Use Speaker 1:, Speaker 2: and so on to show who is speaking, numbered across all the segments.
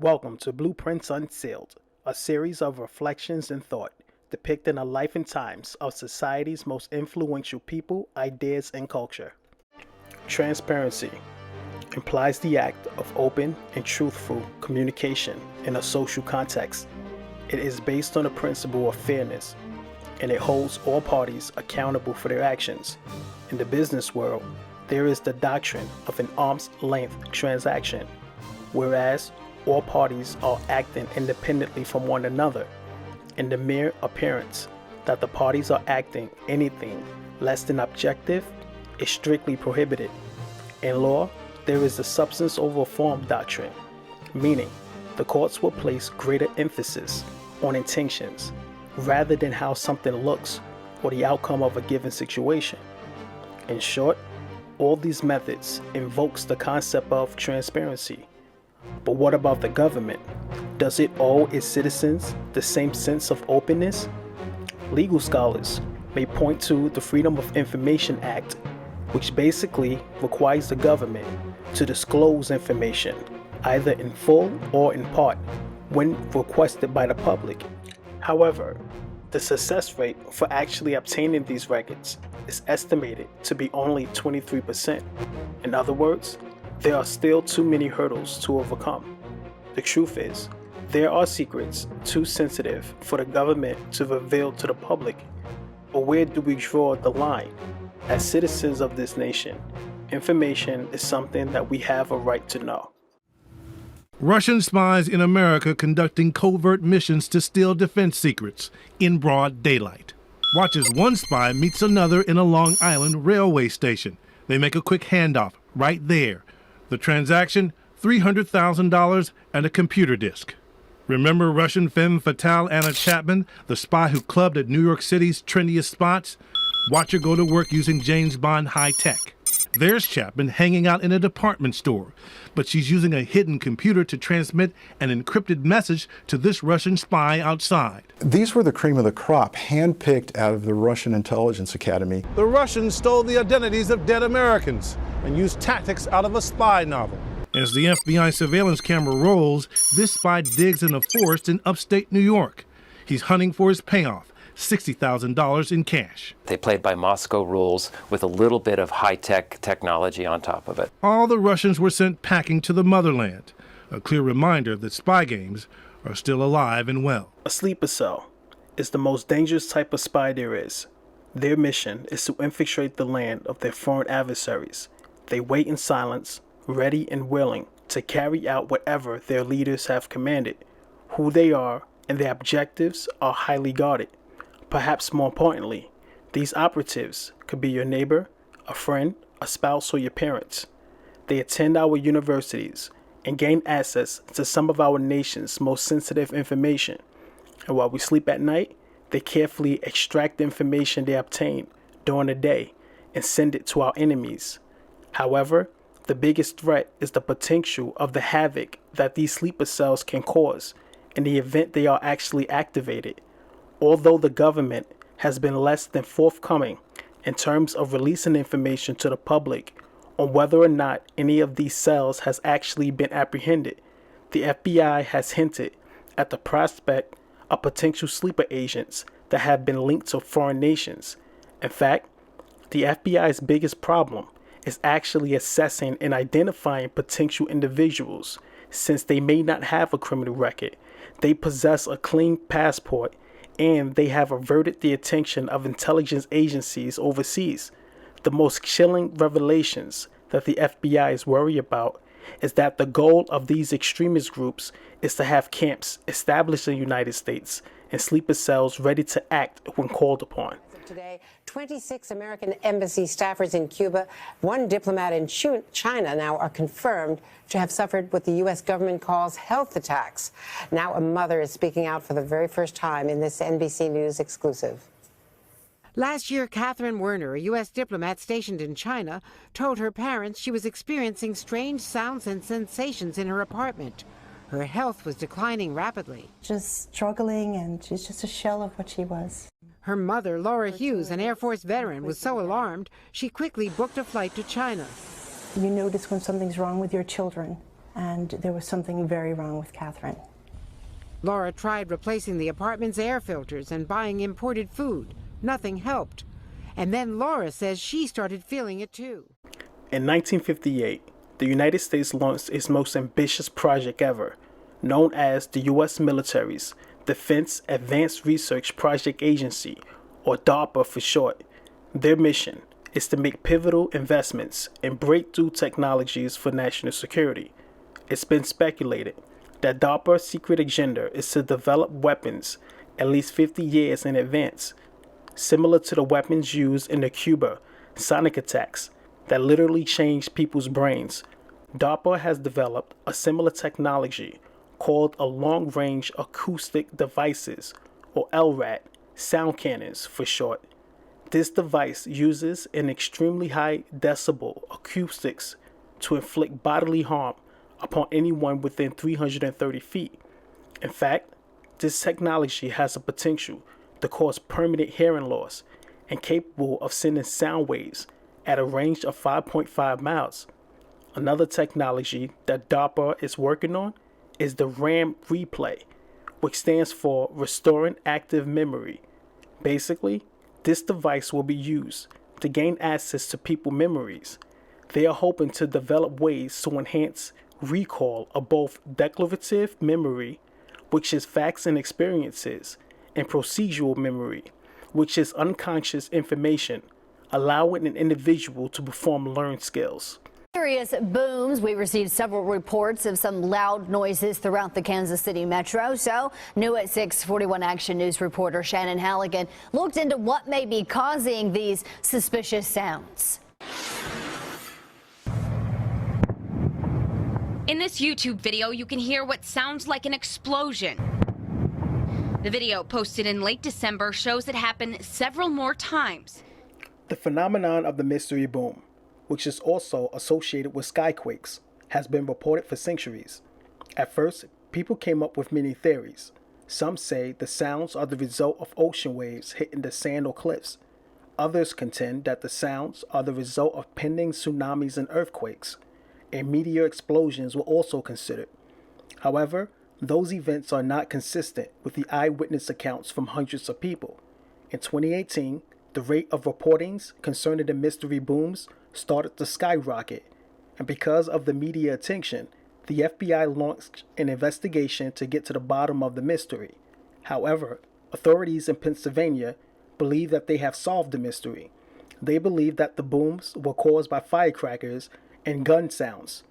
Speaker 1: Welcome to Blueprints Unsealed, a series of reflections and thought depicting a life and times of society's most influential people, ideas, and culture. Transparency implies the act of open and truthful communication in a social context. It is based on the principle of fairness, and it holds all parties accountable for their actions. In the business world, there is the doctrine of an arm's length transaction, whereas all parties are acting independently from one another, and the mere appearance that the parties are acting anything less than objective is strictly prohibited. In law, there is the substance over form doctrine, meaning the courts will place greater emphasis on intentions rather than how something looks or the outcome of a given situation. In short, all these methods invokes the concept of transparency. But what about the government? Does it owe its citizens the same sense of openness? Legal scholars may point to the Freedom of Information Act, which basically requires the government to disclose information, either in full or in part, when requested by the public. However, the success rate for actually obtaining these records is estimated to be only 23%. In other words, there are still too many hurdles to overcome. The truth is, there are secrets too sensitive for the government to reveal to the public. But where do we draw the line? As citizens of this nation, information is something that we have a right to know.
Speaker 2: Russian spies in America conducting covert missions to steal defense secrets in broad daylight. Watch as one spy meets another in a Long Island railway station. They make a quick handoff right there. The transaction, $300,000 and a computer disk. Remember Russian femme fatale Anna Chapman, the spy who clubbed at New York City's trendiest spots? Watch her go to work using James Bond high tech. There's Chapman hanging out in a department store, but she's using a hidden computer to transmit an encrypted message to this Russian spy outside.
Speaker 3: These were the cream of the crop, handpicked out of the Russian Intelligence Academy.
Speaker 2: The Russians stole the identities of dead Americans and used tactics out of a spy novel. As the FBI surveillance camera rolls, this spy digs in a forest in upstate New York. He's hunting for his payoff, $60,000 in cash.
Speaker 4: They played by Moscow rules with a little bit of high-tech technology on top of it.
Speaker 2: All the Russians were sent packing to the motherland, a clear reminder that spy games are still alive and well.
Speaker 1: A sleeper cell is the most dangerous type of spy there is. Their mission is to infiltrate the land of their foreign adversaries. They wait in silence, ready and willing to carry out whatever their leaders have commanded. Who they are and their objectives are highly guarded. Perhaps more importantly, these operatives could be your neighbor, a friend, a spouse, or your parents. They attend our universities and gain access to some of our nation's most sensitive information. And while we sleep at night, they carefully extract the information they obtain during the day and send it to our enemies. However, the biggest threat is the potential of the havoc that these sleeper cells can cause in the event they are actually activated. Although the government has been less than forthcoming in terms of releasing information to the public on whether or not any of these cells has actually been apprehended, the FBI has hinted at the prospect of potential sleeper agents that have been linked to foreign nations. In fact, the FBI's biggest problem is actually assessing and identifying potential individuals. Since they may not have a criminal record, they possess a clean passport, and they have averted the attention of intelligence agencies overseas. The most chilling revelations that the FBI is worried about is that the goal of these extremist groups is to have camps established in the United States and sleeper cells ready to act when called upon.
Speaker 5: Today, 26 American embassy staffers in Cuba, one diplomat in China now are confirmed to have suffered what the U.S. government calls health attacks. Now a mother is speaking out for the very first time in this NBC News exclusive.
Speaker 6: Last year, Catherine Werner, a U.S. diplomat stationed in China, told her parents she was experiencing strange sounds and sensations in her apartment. Her health was declining rapidly.
Speaker 7: Just struggling, and she's just a shell of what she was.
Speaker 6: Her mother, Laura Hughes, an Air Force veteran, was so alarmed, she quickly booked a flight to China.
Speaker 7: You notice when something's wrong with your children, and there was something very wrong with Catherine.
Speaker 6: Laura tried replacing the apartment's air filters and buying imported food. Nothing helped. And then Laura says she started feeling it too.
Speaker 1: In 1958, the United States launched its most ambitious project ever, known as the U.S. military's Defense Advanced Research Project Agency, or DARPA for short. Their mission is to make pivotal investments in breakthrough technologies for national security. It's been speculated that DARPA's secret agenda is to develop weapons at least 50 years in advance, similar to the weapons used in the Cuba sonic attacks that literally changed people's brains. DARPA has developed a similar technology called a long-range acoustic devices, or LRAD, sound cannons for short. This device uses an extremely high decibel acoustics to inflict bodily harm upon anyone within 330 feet. In fact, this technology has the potential to cause permanent hearing loss and capable of sending sound waves at a range of 5.5 miles. Another technology that DARPA is working on is the RAM replay, which stands for Restoring Active Memory. Basically, this device will be used to gain access to people's memories. They are hoping to develop ways to enhance recall of both declarative memory, which is facts and experiences, and procedural memory, which is unconscious information, allowing an individual to perform learned skills.
Speaker 8: Serious booms. We received several reports of some loud noises throughout the Kansas City metro. So, new at 641 Action News reporter Shannon Halligan looked into what may be causing these suspicious sounds.
Speaker 9: In this YouTube video, you can hear what sounds like an explosion. The video posted in late December shows it happened several more times.
Speaker 1: The phenomenon of the mystery boom, which is also associated with skyquakes, has been reported for centuries. At first, people came up with many theories. Some say the sounds are the result of ocean waves hitting the sand or cliffs. Others contend that the sounds are the result of pending tsunamis and earthquakes, and meteor explosions were also considered. However, those events are not consistent with the eyewitness accounts from hundreds of people. In 2018, the rate of reportings concerning the mystery booms started to skyrocket, and because of the media attention, the FBI launched an investigation to get to the bottom of the mystery. However, authorities in Pennsylvania believe that they have solved the mystery. They believe that the booms were caused by firecrackers and gun sounds.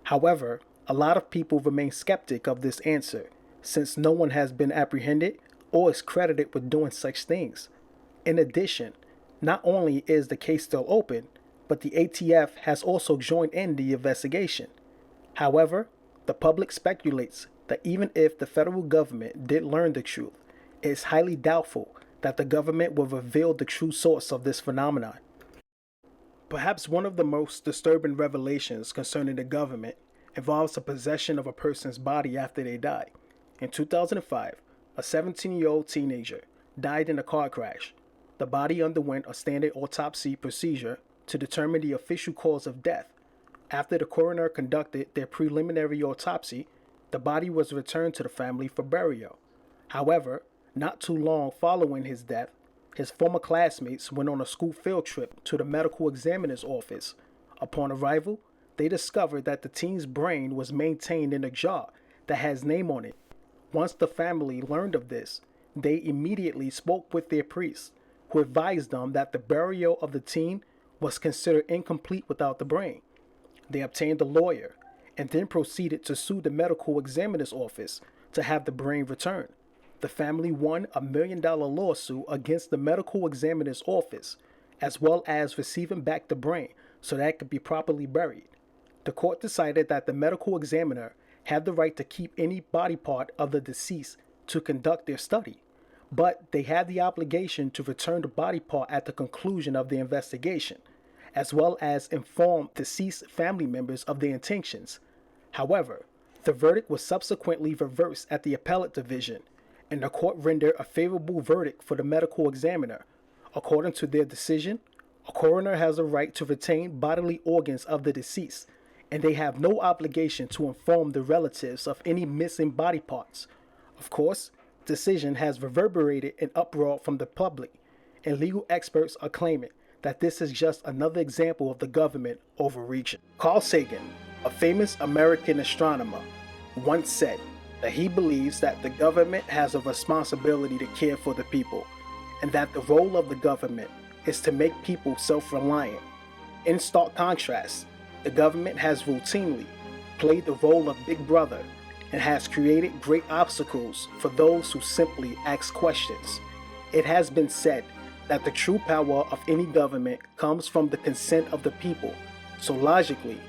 Speaker 1: However, a lot of people remain skeptic of this answer, since no one has been apprehended or is credited with doing such things. In addition, not only is the case still open, but the ATF has also joined in the investigation. However, the public speculates that even if the federal government did learn the truth, it is highly doubtful that the government will reveal the true source of this phenomenon. Perhaps one of the most disturbing revelations concerning the government involves the possession of a person's body after they die. In 2005, a 17-year-old teenager died in a car crash. The body underwent a standard autopsy procedure to determine the official cause of death. After the coroner conducted their preliminary autopsy, the body was returned to the family for burial. However, not too long following his death, his former classmates went on a school field trip to the medical examiner's office. Upon arrival, they discovered that the teen's brain was maintained in a jar that has name on it. Once the family learned of this, they immediately spoke with their priest, who advised them that the burial of the teen was considered incomplete without the brain. They obtained a lawyer and then proceeded to sue the medical examiner's office to have the brain returned. The family won a $1 million lawsuit against the medical examiner's office, as well as receiving back the brain so that it could be properly buried. The court decided that the medical examiner had the right to keep any body part of the deceased to conduct their study, but they had the obligation to return the body part at the conclusion of the investigation, as well as inform deceased family members of their intentions. However, the verdict was subsequently reversed at the appellate division, and the court rendered a favorable verdict for the medical examiner. According to their decision, a coroner has a right to retain bodily organs of the deceased, and they have no obligation to inform the relatives of any missing body parts. Of course, the decision has reverberated an uproar from the public, and legal experts are claiming that this is just another example of the government overreaching. Carl Sagan, a famous American astronomer, once said that he believes that the government has a responsibility to care for the people, and that the role of the government is to make people self-reliant. In stark contrast, the government has routinely played the role of Big Brother and has created great obstacles for those who simply ask questions. It has been said that the true power of any government comes from the consent of the people. So logically,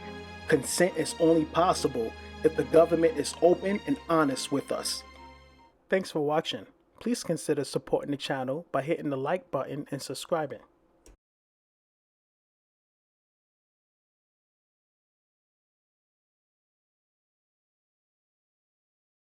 Speaker 1: consent is only possible if the government is open and honest with us. Thanks for watching. Please consider supporting the channel by hitting the like button and subscribing.